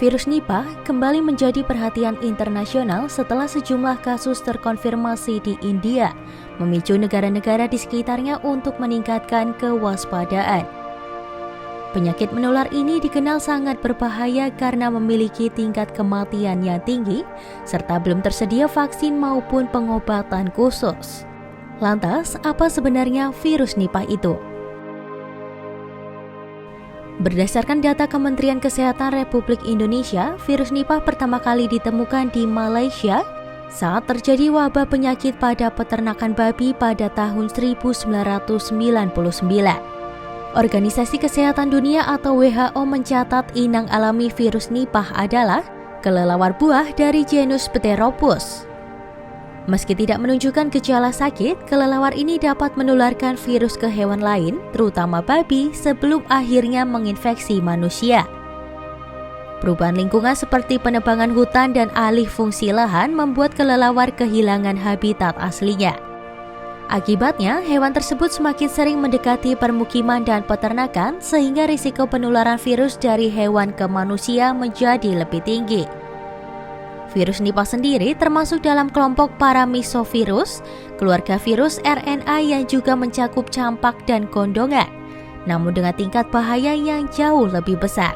Virus Nipah kembali menjadi perhatian internasional setelah sejumlah kasus terkonfirmasi di India, memicu negara-negara di sekitarnya untuk meningkatkan kewaspadaan. Penyakit menular ini dikenal sangat berbahaya karena memiliki tingkat kematian yang tinggi, serta belum tersedia vaksin maupun pengobatan khusus. Lantas, apa sebenarnya virus Nipah itu? Berdasarkan data Kementerian Kesehatan Republik Indonesia, virus Nipah pertama kali ditemukan di Malaysia saat terjadi wabah penyakit pada peternakan babi pada tahun 1999. Organisasi Kesehatan Dunia atau WHO mencatat inang alami virus Nipah adalah kelelawar buah dari genus Pteropus. Meski tidak menunjukkan gejala sakit, kelelawar ini dapat menularkan virus ke hewan lain, terutama babi, sebelum akhirnya menginfeksi manusia. Perubahan lingkungan seperti penebangan hutan dan alih fungsi lahan membuat kelelawar kehilangan habitat aslinya. Akibatnya, hewan tersebut semakin sering mendekati permukiman dan peternakan, sehingga risiko penularan virus dari hewan ke manusia menjadi lebih tinggi. Virus Nipah sendiri termasuk dalam kelompok Paramyxovirus, keluarga virus RNA yang juga mencakup campak dan kondongan, namun dengan tingkat bahaya yang jauh lebih besar.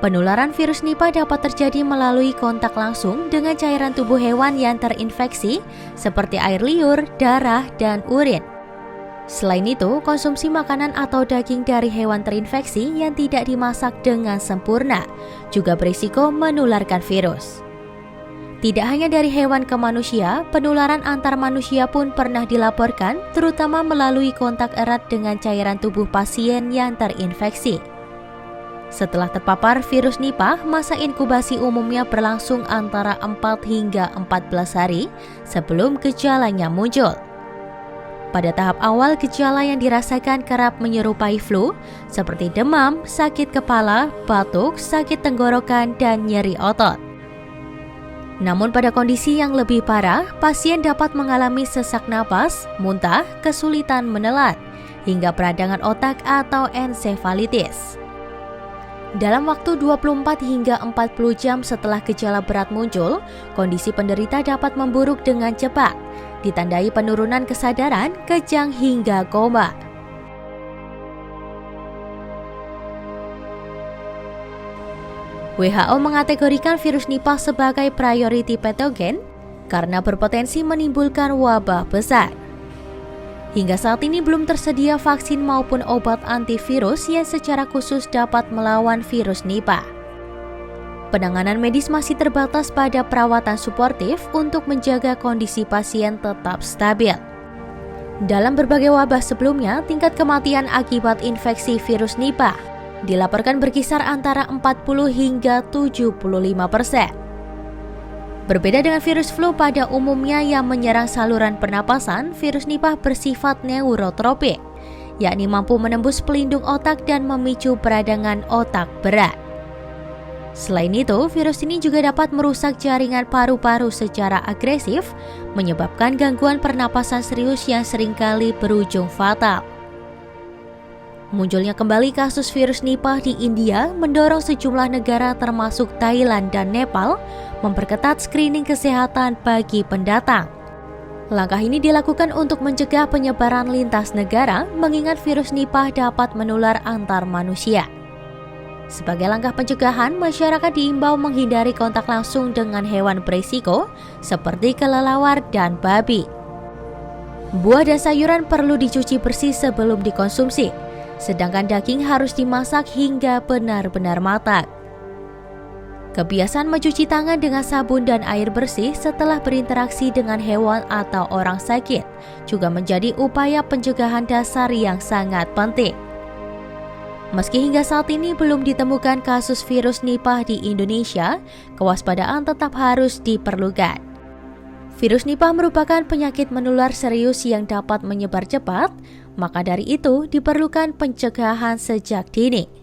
Penularan virus Nipah dapat terjadi melalui kontak langsung dengan cairan tubuh hewan yang terinfeksi, seperti air liur, darah, dan urin. Selain itu, konsumsi makanan atau daging dari hewan terinfeksi yang tidak dimasak dengan sempurna juga berisiko menularkan virus. Tidak hanya dari hewan ke manusia, penularan antar manusia pun pernah dilaporkan, terutama melalui kontak erat dengan cairan tubuh pasien yang terinfeksi. Setelah terpapar virus Nipah, masa inkubasi umumnya berlangsung antara 4 hingga 14 hari sebelum gejalanya muncul. Pada tahap awal, gejala yang dirasakan kerap menyerupai flu, seperti demam, sakit kepala, batuk, sakit tenggorokan, dan nyeri otot. Namun pada kondisi yang lebih parah, pasien dapat mengalami sesak napas, muntah, kesulitan menelan, hingga peradangan otak atau ensefalitis. Dalam waktu 24 hingga 40 jam setelah gejala berat muncul, kondisi penderita dapat memburuk dengan cepat, ditandai penurunan kesadaran, kejang hingga koma. WHO mengategorikan virus Nipah sebagai priority pathogen karena berpotensi menimbulkan wabah besar. Hingga saat ini belum tersedia vaksin maupun obat antivirus yang secara khusus dapat melawan virus Nipah. Penanganan medis masih terbatas pada perawatan suportif untuk menjaga kondisi pasien tetap stabil. Dalam berbagai wabah sebelumnya, tingkat kematian akibat infeksi virus Nipah dilaporkan berkisar antara 40 hingga 75%. Berbeda dengan virus flu pada umumnya yang menyerang saluran pernapasan, virus Nipah bersifat neurotropik, yakni mampu menembus pelindung otak dan memicu peradangan otak berat. Selain itu, virus ini juga dapat merusak jaringan paru-paru secara agresif, menyebabkan gangguan pernapasan serius yang seringkali berujung fatal. Munculnya kembali kasus virus Nipah di India mendorong sejumlah negara termasuk Thailand dan Nepal memperketat screening kesehatan bagi pendatang. Langkah ini dilakukan untuk mencegah penyebaran lintas negara, mengingat virus Nipah dapat menular antar manusia. Sebagai langkah pencegahan, masyarakat diimbau menghindari kontak langsung dengan hewan berisiko seperti kelelawar dan babi. Buah dan sayuran perlu dicuci bersih sebelum dikonsumsi, sedangkan daging harus dimasak hingga benar-benar matang. Kebiasaan mencuci tangan dengan sabun dan air bersih setelah berinteraksi dengan hewan atau orang sakit juga menjadi upaya pencegahan dasar yang sangat penting. Meski hingga saat ini belum ditemukan kasus virus Nipah di Indonesia, kewaspadaan tetap harus diperlukan. Virus Nipah merupakan penyakit menular serius yang dapat menyebar cepat, maka dari itu diperlukan pencegahan sejak dini.